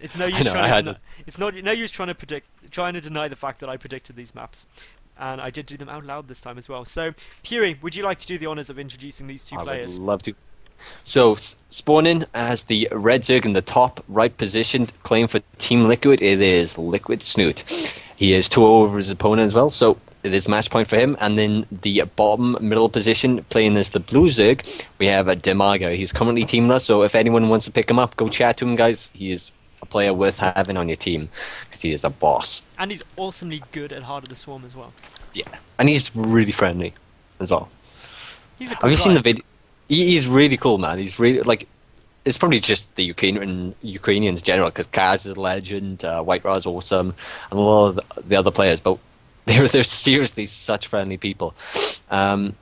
It's no I use know, I trying had to. it. It's not no use trying to deny the fact that I predicted these maps, and I did do them out loud this time as well. So, Puri, would you like to do the honors of introducing these two I would players? love to. So, spawning as the red Zerg in the top right position, playing for Team Liquid, it is LiquidSnute. He is 2 over his opponent as well, so it is match point for him. And then the bottom middle position, playing as the blue Zerg, we have a Dimaga. He's currently teamless, so if anyone wants to pick him up, go chat to him, guys. He is a player worth having on your team, because he is a boss. And he's awesomely good at Heart of the Swarm as well. Yeah, and he's really friendly as well. He's a Have cool you guy. seen the video? He's really cool, man. He's really like. It's probably just the Ukrainians general, because Kaz is a legend, White Raw is awesome, and a lot of the other players. But they're seriously such friendly people. And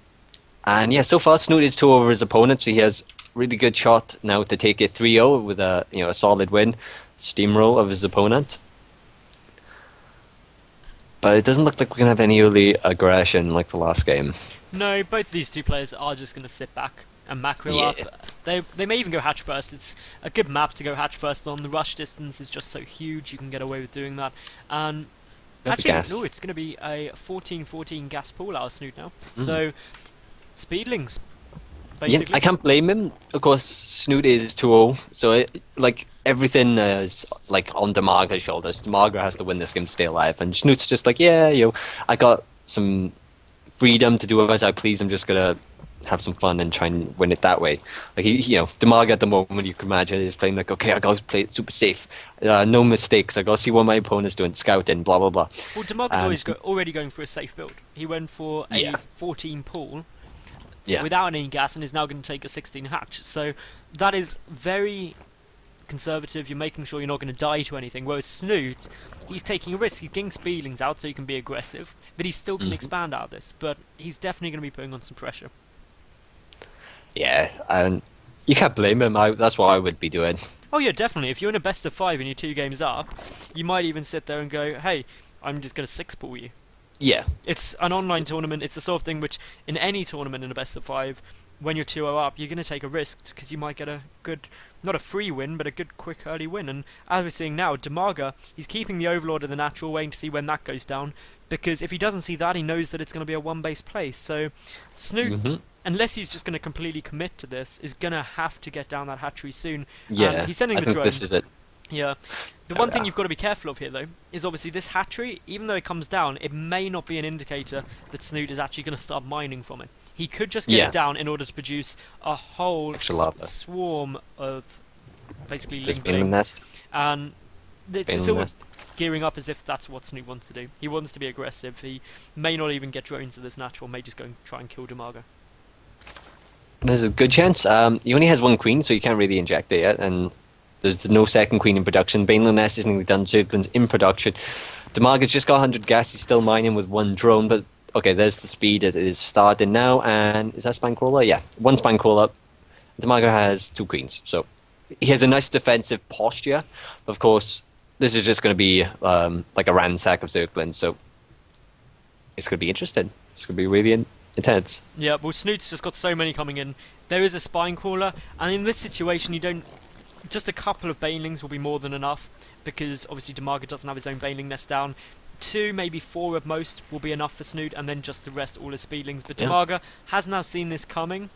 yeah, so far Snute is 2 over his opponent, so he has really good shot now to take it 3-0 with a solid win, steamroll of his opponent. But it doesn't look like we're gonna have any early aggression like the last game. No, both of these two players are just going to sit back and macro Yeah. up. They may even go hatch first. It's a good map to go hatch first on. The rush distance is just so huge, you can get away with doing that. And That's actually, gas. no, it's going to be a 14-14 gas pool out of Snute now. So, speedlings, Yeah, basically. I can't blame him. Of course, Snute is 2-0, so like everything is like on Dimaga's shoulders. Dimaga has to win this game to stay alive, and Snute's just like, yeah, I got some freedom to do as I please. I'm just gonna have some fun and try and win it that way. Like Dimaga at the moment, you can imagine, is playing like, okay, I gotta play it super safe, no mistakes. I gotta see what my opponent's doing, scouting, blah blah blah. Well, Dimaga's already going for a safe build. He went for a Yeah. 14 pool Yeah, without any gas and is now going to take a 16 hatch. So that is very conservative. You're making sure you're not going to die to anything. Whereas Snute, he's taking a risk. He's getting speedlings out so he can be aggressive, but he still can expand out of this. But he's definitely going to be putting on some pressure. yeah, and you can't blame him. That's what I would be doing. Oh yeah, definitely. If you're in a best of 5 and you're 2 games up, you might even sit there and go, hey, I'm just going to 6-pool you. Yeah, It's an online tournament. It's the sort of thing which, in any tournament in a best of 5, when you're 2-0 up, you're going to take a risk because you might get a good, not a free win, but a good, quick, early win. And as we're seeing now, Dimaga, he's keeping the Overlord of the natural, waiting to see when that goes down. Because if he doesn't see that, he knows that it's going to be a one-base play. So, Snute, unless he's just going to completely commit to this, is going to have to get down that hatchery soon. yeah. He's sending I the think drone. this is it. Yeah. The one thing you've got to be careful of here, though, is obviously this hatchery, even though it comes down, it may not be an indicator that Snute is actually going to start mining from it. He could just get it down in order to produce a whole Extra lava. swarm of basically This link being the blink. nest. And it's Being all nest. gearing up as if that's what Snute wants to do. He wants to be aggressive. He may not even get drones to this natural, may just go and try and kill Dimaga. There's a good chance. He only has 1 queen, so you can't really inject it yet, and there's no second queen in production. Baneland Nest is nearly done. Zergling's in production. Dimaga's just got 100 gas. He's still mining with 1 drone, but okay, there's the speed. It is starting now, and is that Spine Crawler? Yeah, 1 Spine Crawler. Dimaga has 2 queens, so he has a nice defensive posture. Of course, this is just going to be like a ransack of Zergling, so it's going to be interesting. It's going to be really intense. Yeah, well, Snoot's just got so many coming in. There is a spine crawler, and in this situation, you don't. Just a couple of banelings will be more than enough, because obviously Dimaga doesn't have his own baneling nest down. 2, maybe 4 at most will be enough for Snoot, and then just the rest all his speedlings. But Dimaga has now seen this coming.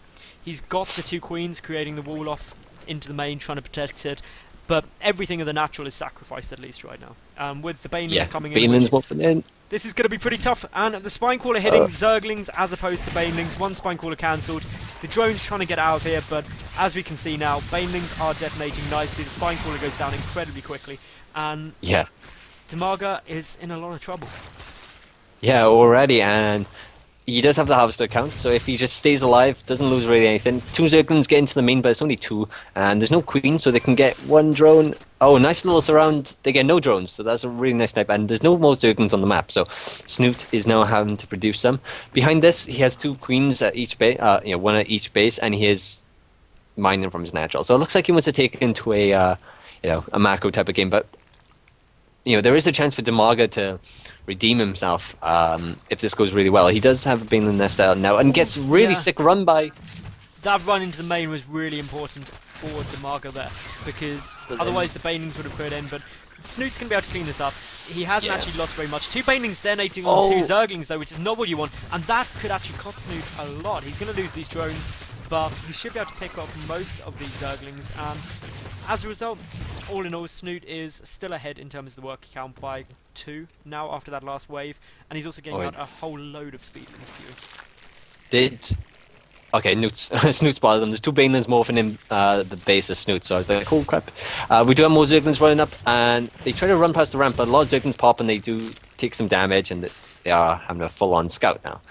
He's got the 2 queens, creating the wall off into the main, trying to protect it. But everything of the natural is sacrificed at least right now. With the banelings coming in. Baneling's wolfing in. This is going to be pretty tough, and the spine crawler hitting Zerglings as opposed to banelings. 1 spine crawler cancelled. The drone's trying to get out of here, but as we can see now, banelings are detonating nicely. The spine crawler goes down incredibly quickly, and Yeah. Dimaga is in a lot of trouble. Yeah, already, and he does have the harvester count, so if he just stays alive, doesn't lose really anything. 2 Zerglings get into the main, but it's only 2, and there's no queen, so they can get 1 drone. Oh, nice little surround. They get no drones, so that's a really nice snipe, and there's no more Zerglings on the map, so Snute is now having to produce some. Behind this, he has 2 queens at each base, 1 at each base, and he is mining from his natural. So it looks like he wants to take it into a macro type of game, but there is a chance for Dimaga to redeem himself if this goes really well. He does have a Baneland Nest out now and gets really sick run by. that run into the main was really important for Dimaga there, because otherwise the banelings would have put in, but Snoot's going to be able to clean this up. He hasn't actually lost very much. 2 banelings detonating on 2 zerglings though, which is not what you want, and that could actually cost Snoot a lot. He's going to lose these drones, but he should be able to pick up most of these zerglings, and as a result, all in all, Snoot is still ahead in terms of the worker count by 2 now after that last wave, and he's also getting out a whole load of speedlings queuing. Okay, Snoot spotted them. There's 2 banelings morphing in the base of Snoot, so I was like, oh crap. We do have more Zerglings running up, and they try to run past the ramp, but a lot of Zerglings pop and they do take some damage, and they are having a full-on scout now.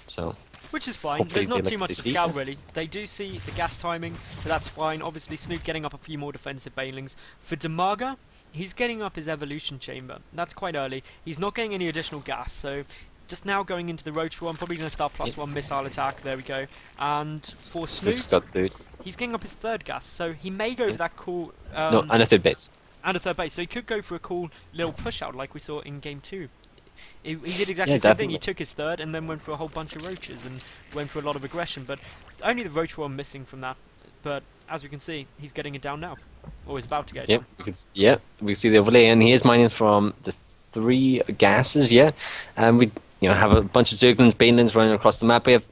So, which is fine. There's not too much to scout really. They do see the gas timing, so that's fine. Obviously, Snoot getting up a few more defensive banelings. For Dimaga, he's getting up his evolution chamber. That's quite early. He's not getting any additional gas, so just now going into the Roach one, probably going to start +1 missile attack. There we go. And for Snoot, he's getting up his 3rd gas, so he may go for that cool. No, and a 3rd base. And a 3rd base, so he could go for a cool little push out like we saw in game 2. He did exactly the same thing. He took his 3rd and then went for a whole bunch of roaches and went for a lot of aggression. But only the Roach one missing from that. But as we can see, he's getting it down now, or he's about to get it. We can see the overlay, and he is mining from the 3 gases. And we have a bunch of Zerglings, banelings running across the map. We have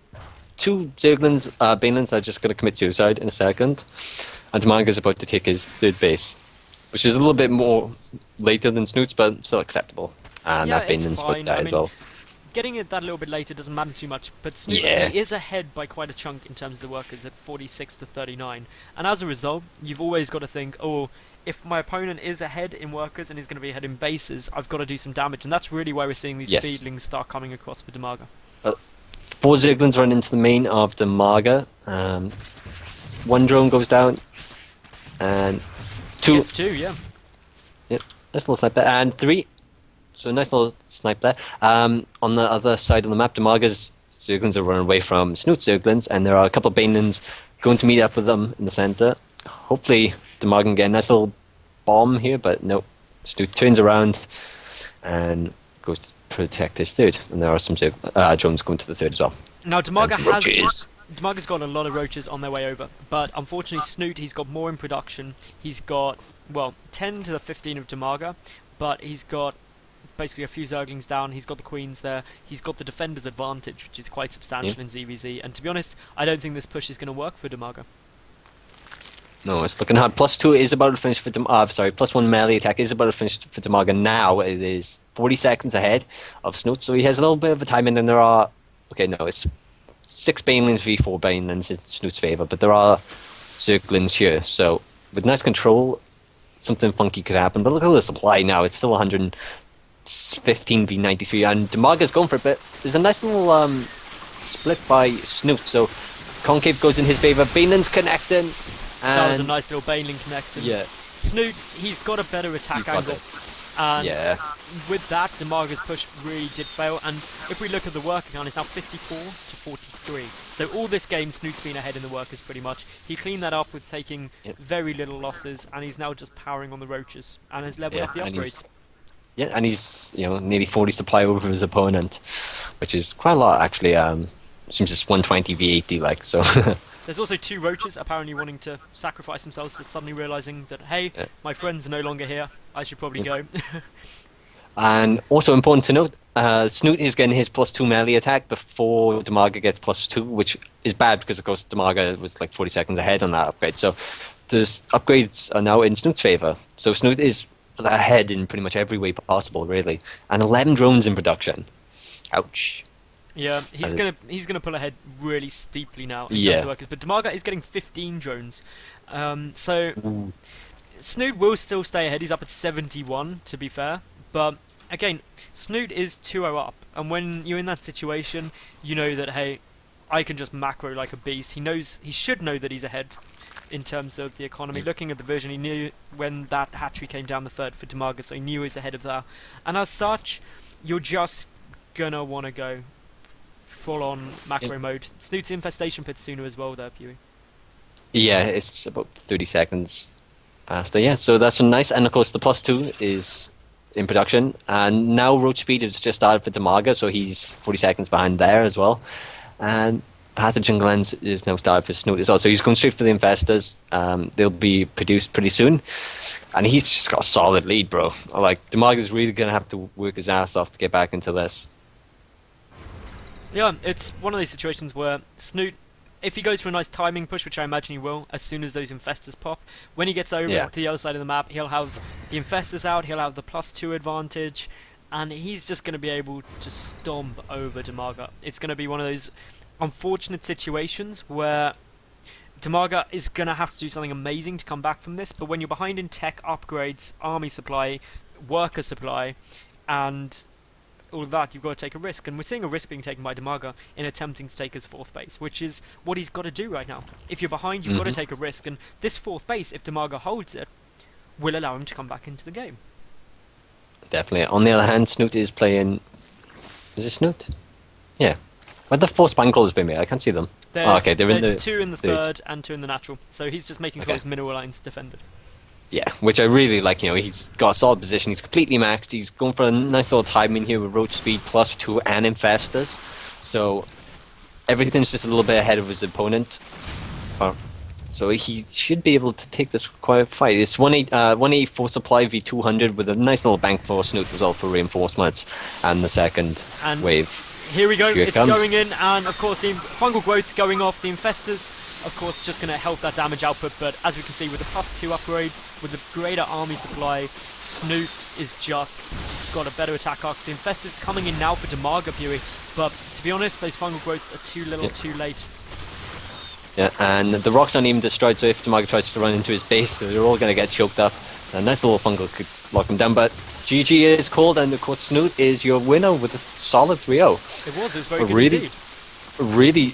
2 Zerglings, banelings that are just going to commit suicide in a second, and Dimaga's about to take his 3rd base, which is a little bit more later than Snoot's, but still acceptable. And that baneling's about to die as well. Getting it that little bit later doesn't matter too much, but Snoot is ahead by quite a chunk in terms of the workers at 46 to 39, and as a result, you've always got to think, oh, if my opponent is ahead in workers and he's going to be ahead in bases, I've got to do some damage, and that's really why we're seeing these speedlings start coming across for Dimaga. 4 Zerglings run into the main of Dimaga. 1 drone goes down, and 2. It's 2, yeah. Yep, nice little snipe there, and 3. So nice little snipe there. On the other side of the map, Dimaga's Zerglings are running away from Snoot's Zerglings, and there are a couple of banelings going to meet up with them in the center. Hopefully, Dimaga can get a nice little bomb here, but no. Snoot turns around and goes to protect his 3rd, and there are some drones going to the 3rd as well. Now Dimaga's got a lot of roaches on their way over, but unfortunately Snoot, he's got more in production. He's got, well, 10 to the 15 of Dimaga, but he's got basically a few Zerglings down, he's got the Queens there, he's got the Defender's advantage, which is quite substantial in ZvZ, and to be honest, I don't think this push is going to work for Dimaga. No, it's looking hard. +2 is about to finish for +1 melee attack is about to finish for Dimaga now. It is 40 seconds ahead of Snoot, so he has a little bit of a time in, and there are, it's 6 banelings v4 banelings in Snoot's favour, but there are Zerglings here, so with nice control, something funky could happen, but look at the supply now, it's still 115 v93, and Dimaga's going for it, but there's a nice little split by Snoot, so Concave goes in his favour, banelings connecting. That was a nice little baneling connection. Yeah. Snoot, he's got a better attack angle. And with that, Dimaga's push really did fail. And if we look at the worker count, it's now 54 to 43. So all this game, Snoot's been ahead in the workers pretty much. He cleaned that up with taking very little losses, and he's now just powering on the roaches and has leveled up the upgrades. And he's nearly 40 supply over his opponent, which is quite a lot actually. Seems just 120 v80 like so. There's also 2 roaches apparently wanting to sacrifice themselves, but suddenly realizing that, hey, my friends are no longer here, I should probably go. And also important to note, Snoot is getting his +2 melee attack before Dimaga gets +2, which is bad because of course Dimaga was like 40 seconds ahead on that upgrade. So the upgrades are now in Snoot's favour. So Snoot is ahead in pretty much every way possible, really. And 11 drones in production. Ouch. Yeah, he's gonna pull ahead really steeply now in terms of workers, but Dimaga is getting 15 drones. So Snoot will still stay ahead. He's up at 71 to be fair, but again, Snoot is 2-0 up, and when you're in that situation, you know that hey, I can just macro like a beast. He should know that he's ahead in terms of the economy. Looking at the version, he knew when that hatchery came down the 3rd for Dimaga, so he knew he was ahead of that. And as such, you're just gonna want to go full-on macro mode. Snoot's infestation pit sooner as well there, Pewee. Yeah, it's about 30 seconds faster. Yeah, so that's nice. And of course, the +2 is in production. And now roach speed has just started for Dimaga, so he's 40 seconds behind there as well. And Pathogen Glands is now started for Snute as well, so he's going straight for the Infestors. They'll be produced pretty soon. And he's just got a solid lead, bro. Like, Dimaga's really going to have to work his ass off to get back into this. Yeah, it's one of those situations where Snute, if he goes for a nice timing push, which I imagine he will, as soon as those Infestors pop, when he gets over to the other side of the map, he'll have the Infestors out, he'll have the +2 advantage, and he's just going to be able to stomp over Dimaga. It's going to be one of those unfortunate situations where Dimaga is going to have to do something amazing to come back from this, but when you're behind in tech, upgrades, army supply, worker supply, and all of that, you've got to take a risk, and we're seeing a risk being taken by Dimaga in attempting to take his 4th base, which is what he's got to do right now. If you're behind, you've got to take a risk, and this 4th base, if Dimaga holds it, will allow him to come back into the game. Definitely. On the other hand, Snute is playing... Is it Snute? Yeah. Where the 4 spine crawlers been made? I can't see them. There's, okay, they're in the 2 in the 3rd and 2 in the natural, so he's just making sure his mineral line's defended. Yeah, which I really like. You know, he's got a solid position. He's completely maxed. He's going for a nice little timing here with roach speed +2 and Infestors. So everything's just a little bit ahead of his opponent. So he should be able to take this quiet fight. It's 184 supply V200 with a nice little bank for Snute as well for reinforcements and the second wave. Here we go, Here it it's comes. going in, and of course the fungal growth going off. The Infestors, of course, just going to help that damage output, but as we can see with the +2 upgrades, with the greater army supply, Snute is just got a better attack arc. The Infestors coming in now for Dimaga Fury, but to be honest, those fungal growths are too little, too late. Yeah, and the rocks aren't even destroyed, so if Dimaga tries to run into his base, they're all going to get choked up. A nice little fungal could lock him down, but GG is called, and of course Snute is your winner with a solid 3-0. It was very good really, indeed. Really